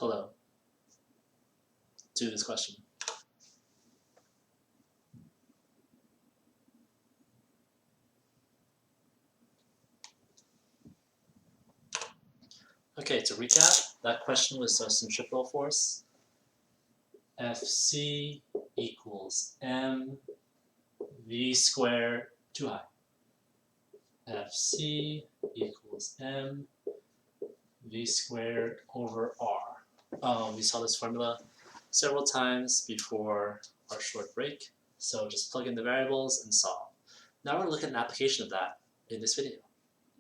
hello to this question. Okay, to recap, that question was a centripetal force. Fc equals m v squared too high. Fc equals m v squared over r. We saw this formula several times before our short break, so just plug in the variables and solve. Now we're going to look at an application of that in this video.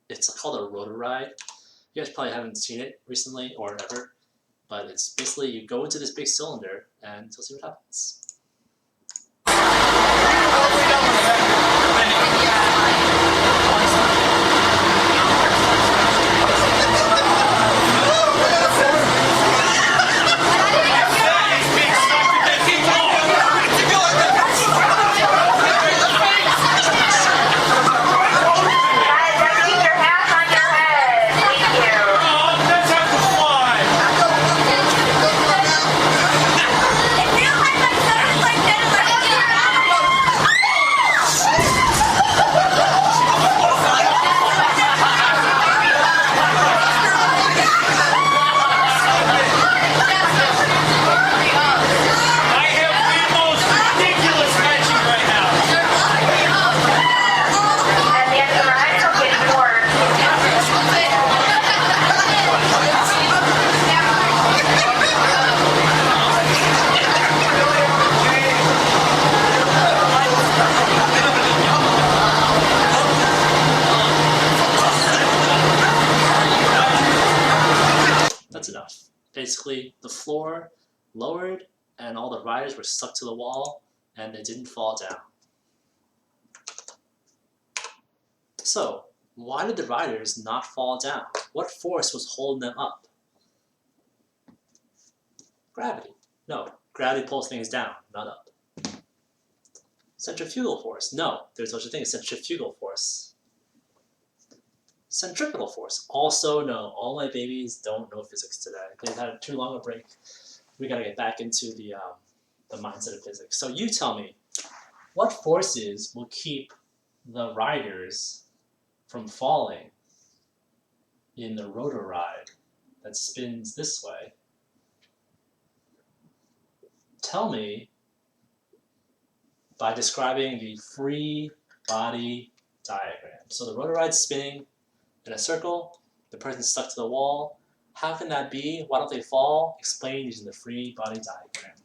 It's called a rotor ride. You guys probably haven't seen it recently or ever, but it's basically you go into this big cylinder and you'll see what happens. That's enough. Basically, the floor lowered and all the riders were stuck to the wall and they didn't fall down. So, why did the riders not fall down? What force was holding them up? Gravity. No, gravity pulls things down, not up. Centrifugal force. No, there's no such thing as centrifugal force. Centripetal force. Also no. All my babies don't know physics today. They've had too long a break. We gotta get back into the mindset of physics. So you tell me, what forces will keep the riders from falling in the rotor ride that spins this way? Tell me by describing the free body diagram. So the rotor ride's spinning in a circle, the person's stuck to the wall. How can that be? Why don't they fall? Explain using the free body diagram.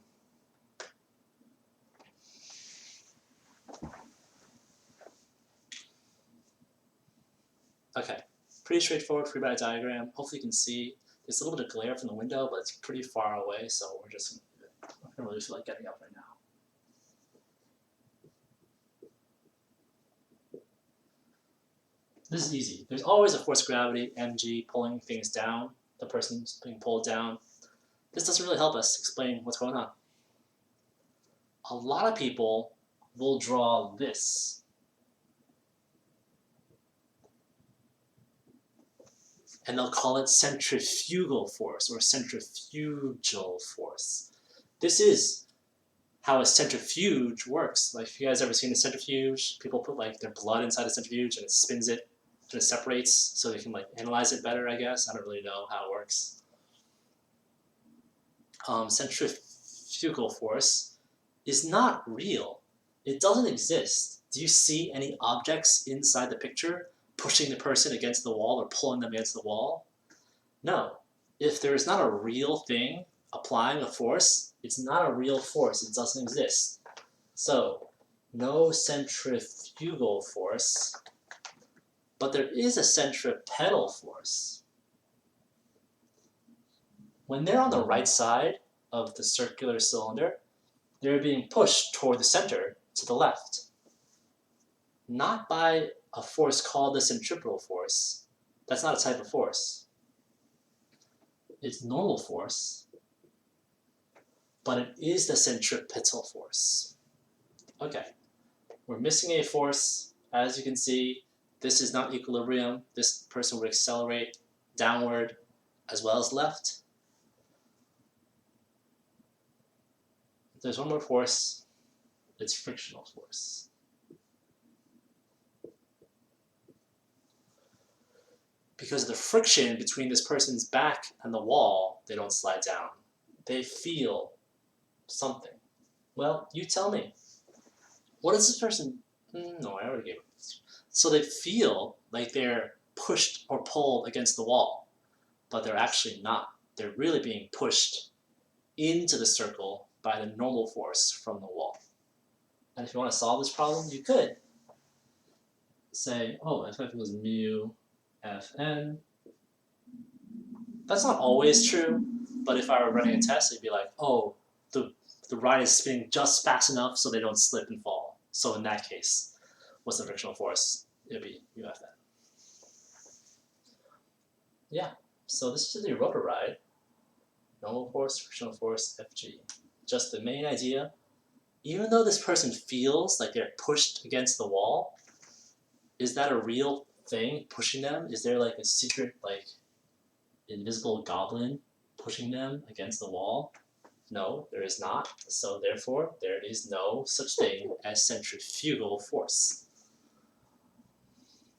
Okay, pretty straightforward free body diagram. Hopefully you can see. There's a little bit of glare from the window, but it's pretty far away, so we're just, I don't really feel like getting up right now. This is easy. There's always a force of gravity, mg, pulling things down. The person's being pulled down. This doesn't really help us explain what's going on. A lot of people will draw this. And they'll call it centrifugal force or centrifugal force. This is how a centrifuge works. Like, if you guys ever seen a centrifuge, people put like their blood inside a centrifuge and it spins it and it separates so they can like analyze it better, I guess. I don't really know how it works. Centrifugal force is not real. It doesn't exist. Do you see any objects inside the picture pushing the person against the wall or pulling them against the wall? No. If there is not a real thing applying a force, it's not a real force. It doesn't exist. So, no centrifugal force, but there is a centripetal force. When they're on the right side of the circular cylinder, they're being pushed toward the center to the left. Not by a force called the centripetal force. That's not a type of force. It's normal force, but it is the centripetal force. Okay, we're missing a force. As you can see, this is not equilibrium. This person would accelerate downward as well as left. There's one more force. It's frictional force. Because of the friction between this person's back and the wall, they don't slide down. They feel something. Well, you tell me. What is this person? No, I already gave it. So they feel like they're pushed or pulled against the wall, but they're actually not. They're really being pushed into the circle by the normal force from the wall. And if you want to solve this problem, you could say, oh, F equals mu Fn. That's not always true, but if I were running a test, it'd be like, oh, the ride is spinning just fast enough so they don't slip and fall. So in that case, what's the frictional force? It'd be mu Fn. Yeah, so this is the rotor ride. Normal force, frictional force, Fg. Just the main idea. Even though this person feels like they're pushed against the wall, is that a real thing pushing them? Is there like a secret like invisible goblin pushing them against the wall? No, there is not. So therefore, there is no such thing as centrifugal force.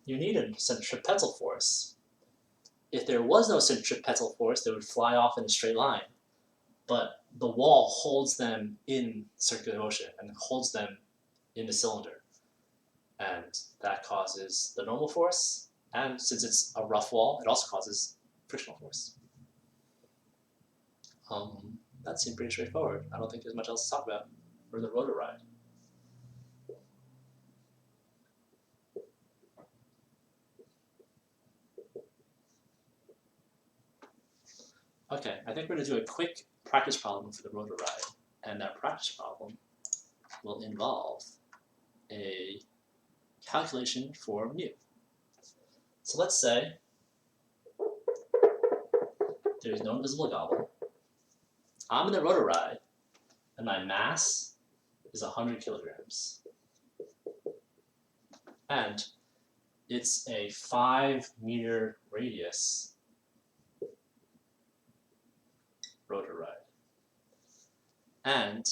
You need a centripetal force. If there was no centripetal force, they would fly off in a straight line. But the wall holds them in circular motion and holds them in the cylinder. And that causes the normal force. And since it's a rough wall, it also causes frictional force. That seemed pretty straightforward. I don't think there's much else to talk about for the rotor ride. Okay, I think we're going to do a quick practice problem for the rotor ride. And that practice problem will involve a calculation for mu. So let's say there's no invisible goblin. I'm in the rotor ride, and my mass is 100 kilograms. And it's a 5-meter radius rotor ride. And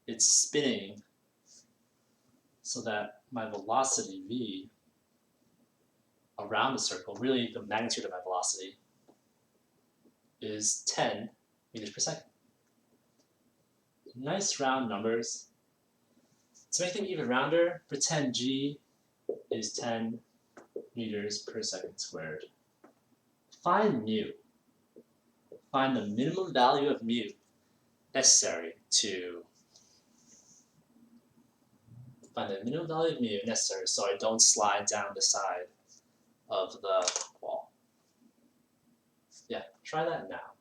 it's spinning so that my velocity v around the circle, really the magnitude of my velocity, is 10 meters per second. Nice round numbers. To make them even rounder, pretend g is 10 meters per second squared. Find mu. Find the minimum value of mu necessary to so I don't slide down the side of the wall. Yeah, try that now.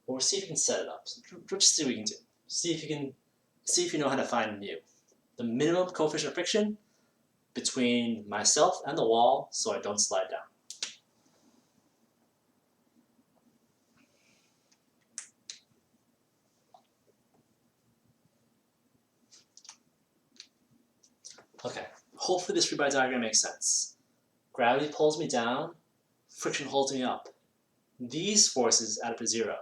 Or see if you can set it up. Just see what you can do. See if you know how to find mu. The minimum coefficient of friction between myself and the wall so I don't slide down. Okay, hopefully this free body diagram makes sense. Gravity pulls me down, friction holds me up. These forces add up to 0.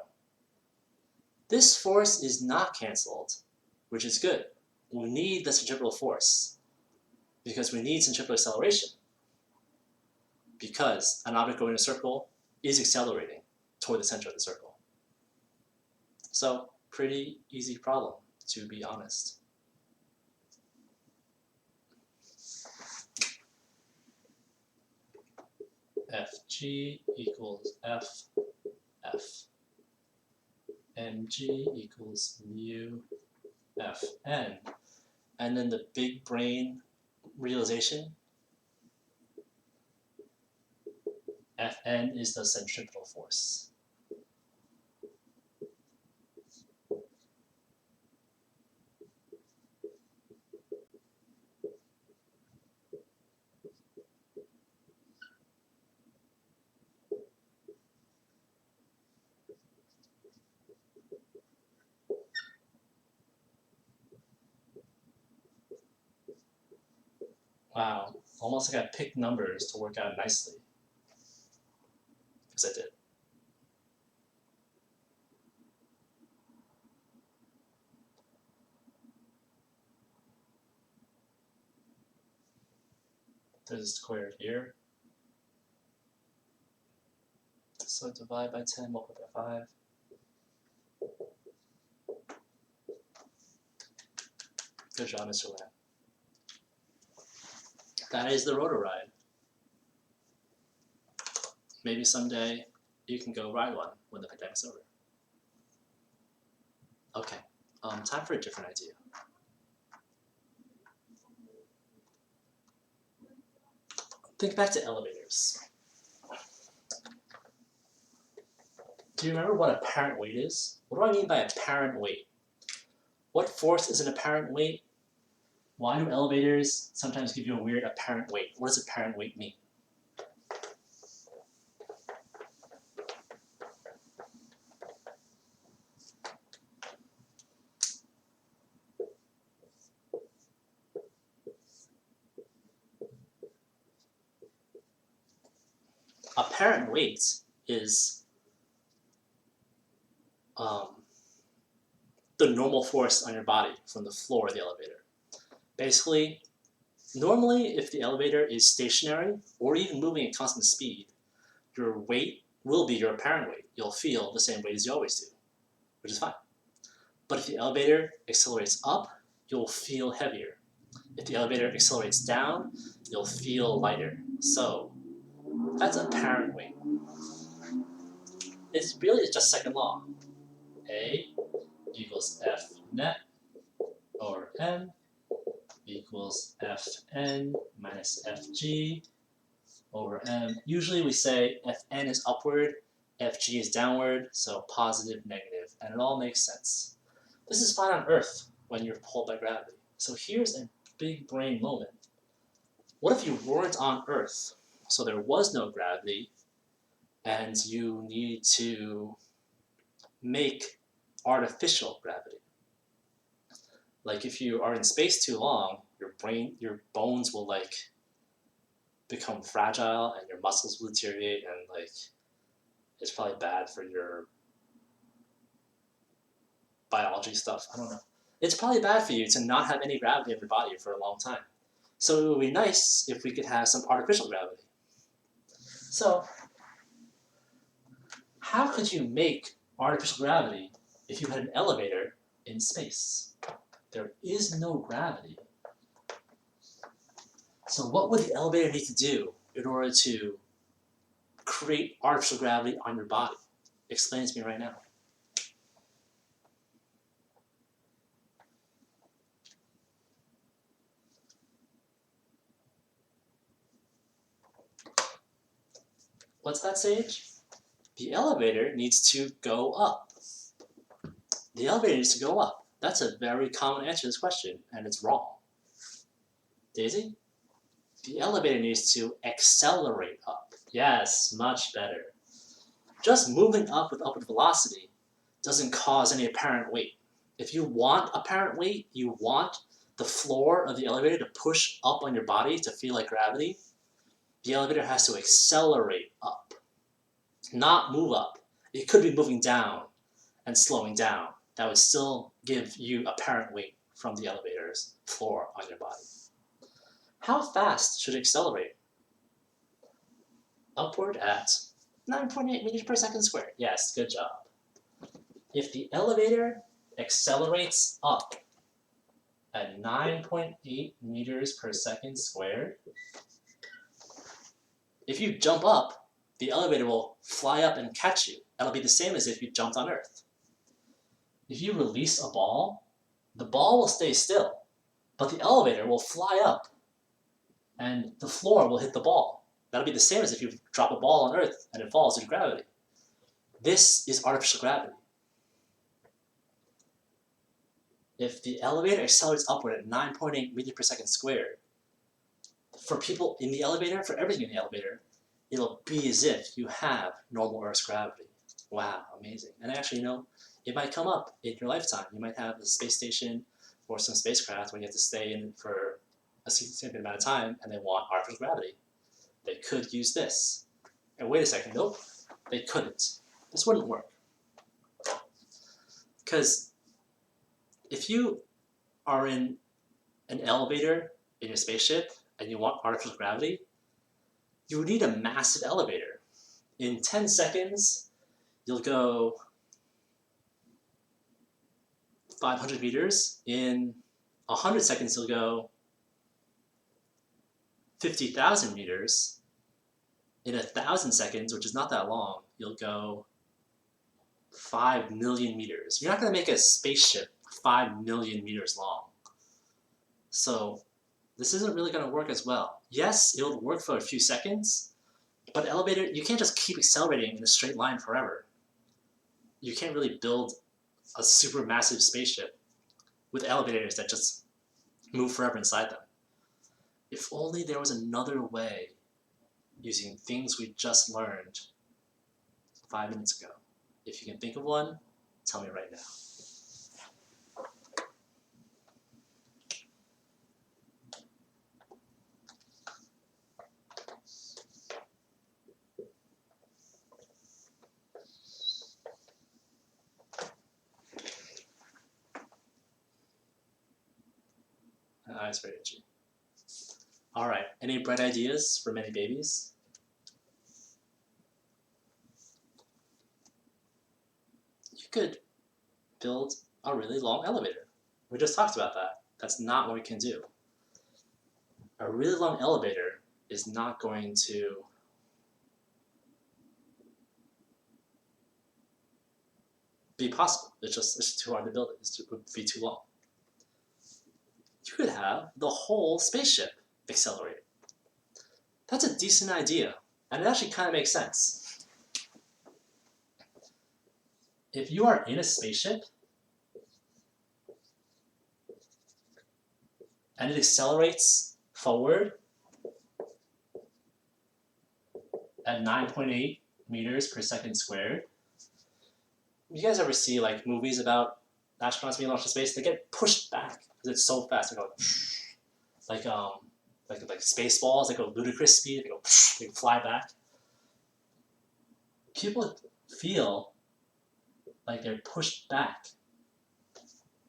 This force is not cancelled, which is good. We need the centripetal force because we need centripetal acceleration because an object going in a circle is accelerating toward the center of the circle. So, pretty easy problem, to be honest. Fg equals F. Mg equals mu Fn. And then the big brain realization, Fn is the centripetal force. Wow, almost like I picked numbers to work out nicely. Because I did. There's a square here. So divide by 10, multiply by 5. Good job, Mr. Lamb. That is the rotor ride. Maybe someday you can go ride one when the pandemic's over. Okay, time for a different idea. Think back to elevators. Do you remember what apparent weight is? What do I mean by apparent weight? What force is an apparent weight? Why do elevators sometimes give you a weird apparent weight? What does apparent weight mean? Apparent weight is the normal force on your body from the floor of the elevator. Basically, normally if the elevator is stationary or even moving at constant speed, your weight will be your apparent weight. You'll feel the same weight as you always do, which is fine. But if the elevator accelerates up, you'll feel heavier. If the elevator accelerates down, you'll feel lighter. So that's apparent weight. It's really just second law. A equals F net over M equals Fn minus Fg over M. Usually we say Fn is upward, Fg is downward, so positive, negative, and it all makes sense. This is fine on Earth when you're pulled by gravity. So here's a big brain moment. What if you weren't on Earth, so there was no gravity, and you need to make artificial gravity? Like if you are in space too long, your bones will like become fragile and your muscles will deteriorate, and like it's probably bad for your biology stuff. I don't know. It's probably bad for you to not have any gravity in your body for a long time. So it would be nice if we could have some artificial gravity. So how could you make artificial gravity if you had an elevator in space? There is no gravity. So what would the elevator need to do in order to create artificial gravity on your body? Explain it to me right now. What's that, Sage? The elevator needs to go up. The elevator needs to go up. That's a very common answer to this question, and it's wrong. Daisy? The elevator needs to accelerate up. Yes, much better. Just moving up with upward velocity doesn't cause any apparent weight. If you want apparent weight, you want the floor of the elevator to push up on your body to feel like gravity, the elevator has to accelerate up, not move up. It could be moving down and slowing down. That would still give you apparent weight from the elevator's floor on your body. How fast should it accelerate? Upward at 9.8 meters per second squared. Yes, good job. If the elevator accelerates up at 9.8 meters per second squared, if you jump up, the elevator will fly up and catch you. That'll be the same as if you jumped on Earth. If you release a ball, the ball will stay still, but the elevator will fly up and the floor will hit the ball. That'll be the same as if you drop a ball on Earth and it falls due to gravity. This is artificial gravity. If the elevator accelerates upward at 9.8 meters per second squared, for people in the elevator, for everything in the elevator, it'll be as if you have normal Earth's gravity. Wow, amazing. And actually, it might come up in your lifetime. You might have a space station or some spacecraft where you have to stay in for a significant amount of time and they want artificial gravity. They could use this. And wait a second, nope, they couldn't. This wouldn't work. Because if you are in an elevator in your spaceship and you want artificial gravity, you would need a massive elevator. In 10 seconds, you'll go 500 meters. In 100 seconds, you'll go 50,000 meters. In 1,000 seconds, which is not that long, you'll go 5 million meters. You're not going to make a spaceship 5 million meters long. So this isn't really going to work as well. Yes, it'll work for a few seconds, but elevator, you can't just keep accelerating in a straight line forever. You can't really build a super massive spaceship with elevators that just move forever inside them. If only there was another way using things we just learned 5 minutes ago. If you can think of one, tell me right now. My eyes very itchy. All right, any bright ideas for many babies? You could build a really long elevator. We just talked about that. That's not what we can do. A really long elevator is not going to be possible. It's too hard to build it. It would be too long. You could have the whole spaceship accelerated. That's a decent idea, and it actually kind of makes sense. If you are in a spaceship and it accelerates forward at 9.8 meters per second squared, you guys ever see like movies about astronauts being launched to space? They get pushed back because it's so fast. They go like Spaceballs. They go ludicrous speed. They fly back. People feel like they're pushed back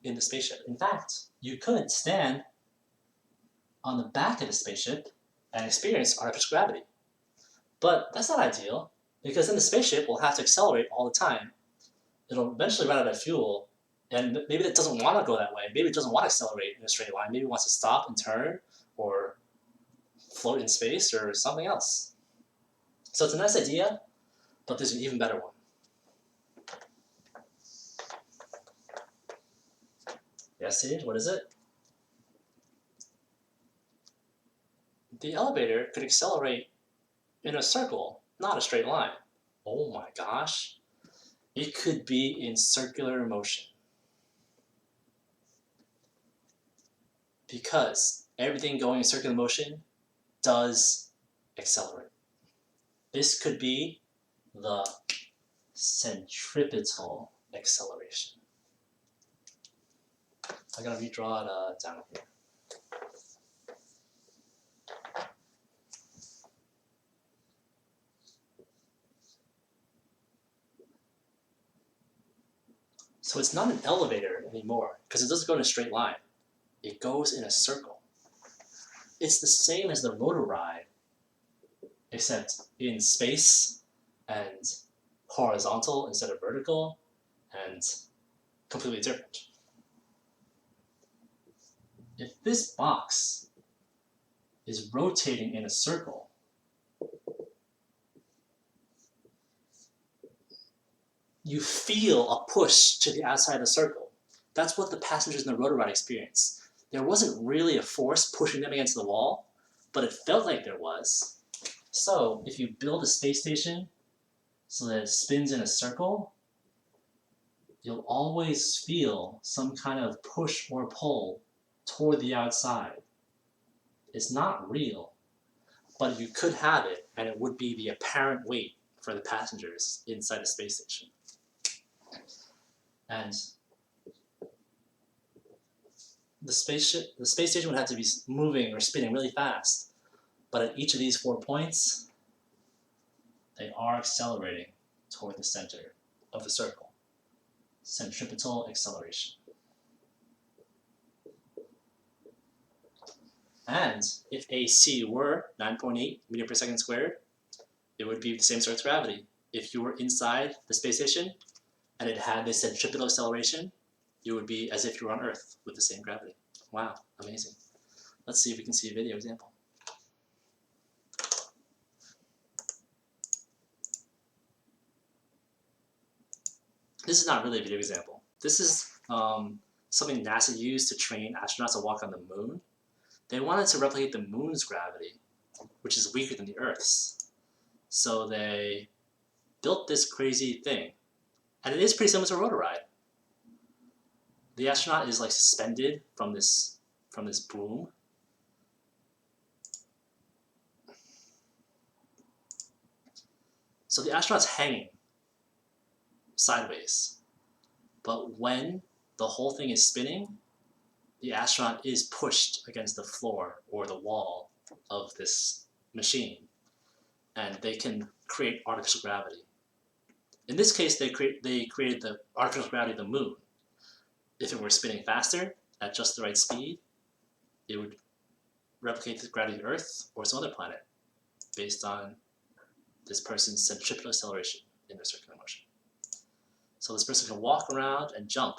in the spaceship. In fact, you could stand on the back of the spaceship and experience artificial gravity. But that's not ideal, because then the spaceship will have to accelerate all the time. It'll eventually run out of fuel, and maybe it doesn't want to go that way. Maybe it doesn't want to accelerate in a straight line. Maybe it wants to stop and turn, or float in space, or something else. So it's a nice idea, but there's an even better one. Yes, Sage, what is it? The elevator could accelerate in a circle, not a straight line. Oh my gosh. It could be in circular motion. Because everything going in circular motion does accelerate. This could be the centripetal acceleration. I'm going to redraw it down here. So it's not an elevator anymore, because it doesn't go in a straight line. It goes in a circle. It's the same as the rotor ride, except in space and horizontal instead of vertical, and completely different. If this box is rotating in a circle, you feel a push to the outside of the circle. That's what the passengers in the rotor ride experience. There wasn't really a force pushing them against the wall, but it felt like there was. So if you build a space station so that it spins in a circle, you'll always feel some kind of push or pull toward the outside. It's not real, but you could have it, and it would be the apparent weight for the passengers inside the space station. And the space station would have to be moving or spinning really fast, but at each of these 4 points, they are accelerating toward the center of the circle. Centripetal acceleration. And if AC were 9.8 meter per second squared, it would be the same Earth's gravity. If you were inside the space station and it had this centripetal acceleration, it would be as if you were on Earth with the same gravity. Wow, amazing. Let's see if we can see a video example. This is not really a video example. This is something NASA used to train astronauts to walk on the moon. They wanted to replicate the moon's gravity, which is weaker than the Earth's. So they built this crazy thing. And it is pretty similar to a rotor ride. The astronaut is like suspended from this boom. So the astronaut's hanging sideways. But when the whole thing is spinning, the astronaut is pushed against the floor or the wall of this machine. And they can create artificial gravity. In this case, they created the artificial gravity of the moon. If it were spinning faster at just the right speed, it would replicate the gravity of Earth or some other planet based on this person's centripetal acceleration in their circular motion. So this person can walk around and jump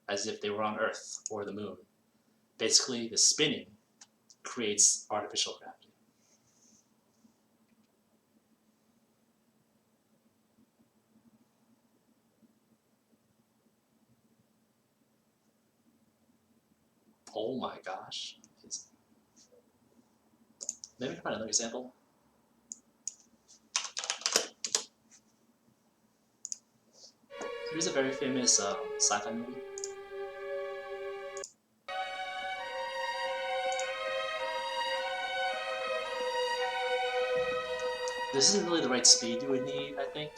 as if they were on Earth or the moon. Basically, the spinning creates artificial gravity. Oh my gosh. Maybe we can find another example. Here's a very famous sci-fi movie. This isn't really the right speed you would need, I think.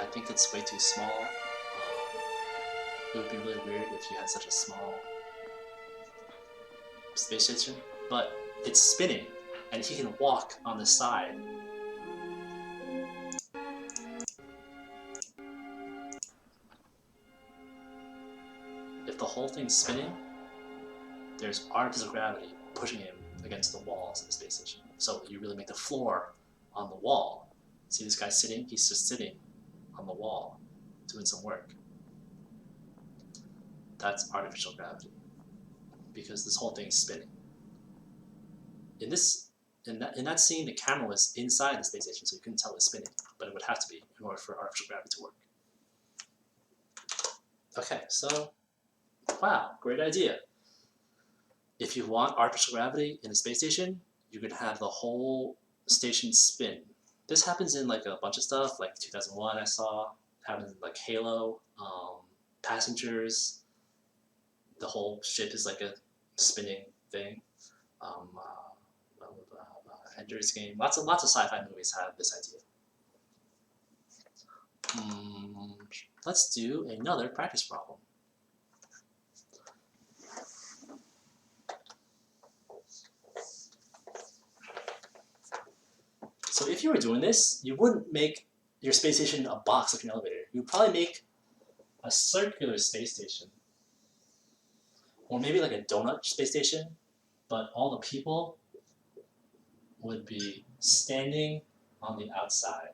I think it's way too small. It would be really weird if you had such a small space station, but it's spinning, and he can walk on the side. If the whole thing's spinning, there's artificial gravity pushing him against the walls of the space station. So you really make the floor on the wall. See this guy sitting? He's just sitting on the wall doing some work. That's artificial gravity because this whole thing is spinning. In that scene, the camera was inside the space station, so you couldn't tell it was spinning, but it would have to be in order for artificial gravity to work. Okay, so wow, great idea. If you want artificial gravity in a space station, you could have the whole station spin. This happens in like a bunch of stuff, like 2001 I saw, it happens in like Halo, Passengers, the whole ship is like a spinning thing. Ender's Game, lots of sci-fi movies have this idea. Let's do another practice problem. So if you were doing this, you wouldn't make your space station a box like an elevator. You'd probably make a circular space station. Or maybe like a donut space station, but all the people would be standing on the outside.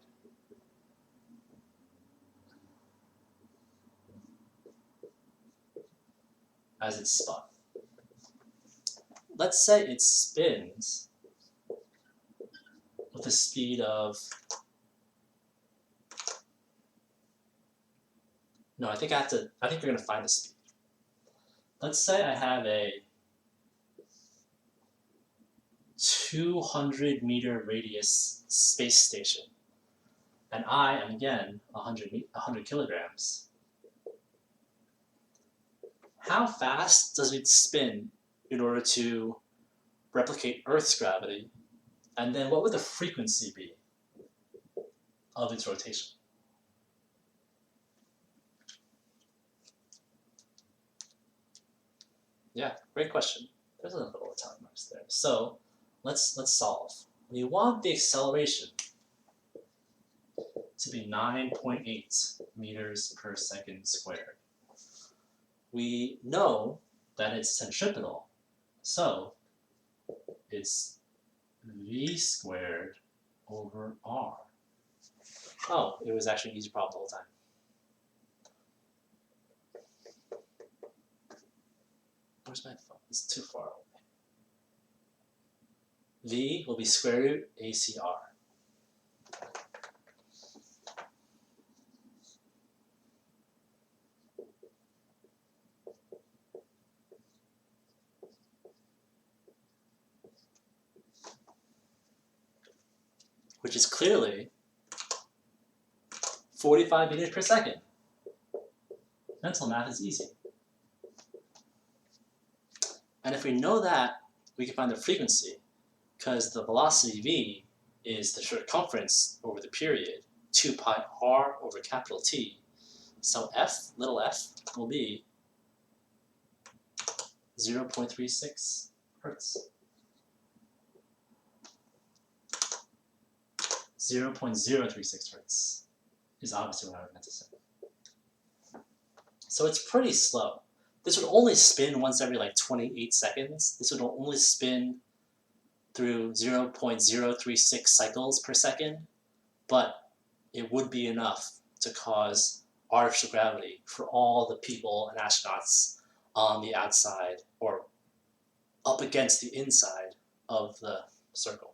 As it spun. Let's say it spins with a speed of... No, I think you're going to find the speed. Let's say I have a 200 meter radius space station, and I am again 100 kilograms. How fast does it spin in order to replicate Earth's gravity? And then what would the frequency be of its rotation? Yeah, great question. There's a little Italian marks there. So let's solve. We want the acceleration to be 9.8 meters per second squared. We know that it's centripetal, so It's v squared over r. Oh, it was actually an easy problem the whole time. Where's my phone? It's too far away. V will be square root ACR. Which is clearly 45 meters per second. Mental math is easy. And if we know that, we can find the frequency, because the velocity v is the circumference over the period, 2 pi r over capital T. So f, little f, will be 0.36 hertz. 0.036 hertz is obviously what I meant to say. So it's pretty slow. This would only spin once every like 28 seconds. This would only spin through 0.036 cycles per second, but it would be enough to cause artificial gravity for all the people and astronauts on the outside or up against the inside of the circle.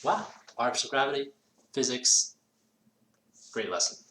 Wow, artificial gravity, physics, great lesson.